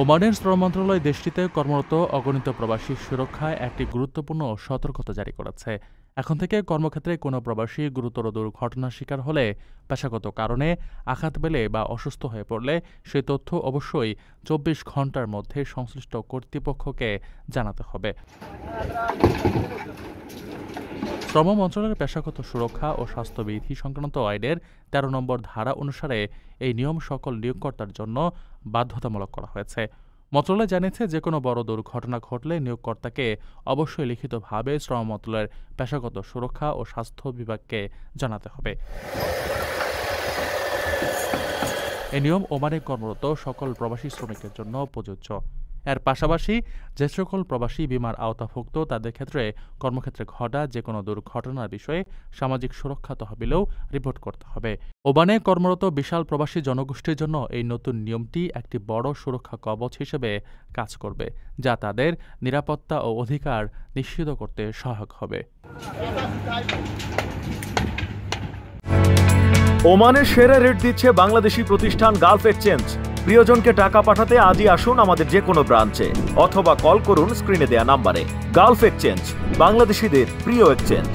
ওমানের শ্রম মন্ত্রণালয় দেশটিতে কর্মরত অগণিত প্রবাসী সুরক্ষায় একটি গুরুত্বপূর্ণ সতর্কতা জারি করেছে। এখন থেকে কর্মক্ষেত্রে কোনো প্রবাসী গুরুতর দুর্ঘটনার শিকার হলে, পেশাগত কারণে আঘাত পেলে বা অসুস্থ হয়ে পড়লে সেই তথ্য অবশ্যই ২৪ ঘণ্টার মধ্যে সংশ্লিষ্ট কর্তৃপক্ষকে জানাতে হবে। শ্রম মন্ত্রণালয়ের পেশাগত সুরক্ষা ও স্বাস্থ্যবিধি সংক্রান্ত আইনের ১৩ নম্বর ধারা অনুসারে এই নিয়ম সকল নিয়োগকর্তার জন্য বাধ্যতামূলক করা হয়েছে। মন্ত্রণালয় জানিয়েছে, যে কোনো বড় দুর্ঘটনা ঘটলে নিয়োগকর্তাকে অবশ্যই লিখিতভাবে শ্রম মন্ত্রণালয়ের পেশাগত সুরক্ষা ও স্বাস্থ্য বিভাগকে জানাতে হবে। এই নিয়ম ওমানে কর্মরত সকল প্রবাসী শ্রমিকের জন্য প্রযোজ্য। এর পাশাপাশি যে সকল প্রবাসী বিমার আওতাভুক্ত তাদের ক্ষেত্রে কর্মক্ষেত্রে ঘটা যে কোনো দুর্ঘটনার বিষয়ে সামাজিক সুরক্ষা তহবিলেও রিপোর্ট করতে হবে। ওমানে কর্মরত বিশাল প্রবাসী জনগোষ্ঠীর জন্য এই নতুন নিয়মটি একটি বড় সুরক্ষা কবচ হিসেবে কাজ করবে, যা তাদের নিরাপত্তা ও অধিকার নিশ্চিত করতে সহায়ক হবে। ওমানের সেরা রেট দিচ্ছে বাংলাদেশি প্রতিষ্ঠান গালফ এক্সচেঞ্জ। প্রিয়জনকে টাকা পাঠাতে আজই আসুন আমাদের যে কোনো ব্রাঞ্চে অথবা কল করুন স্ক্রিনে দেয়া নাম্বারে। গালফ এক্সচেঞ্জ, বাংলাদেশিদের প্রিয় এক্সচেঞ্জ।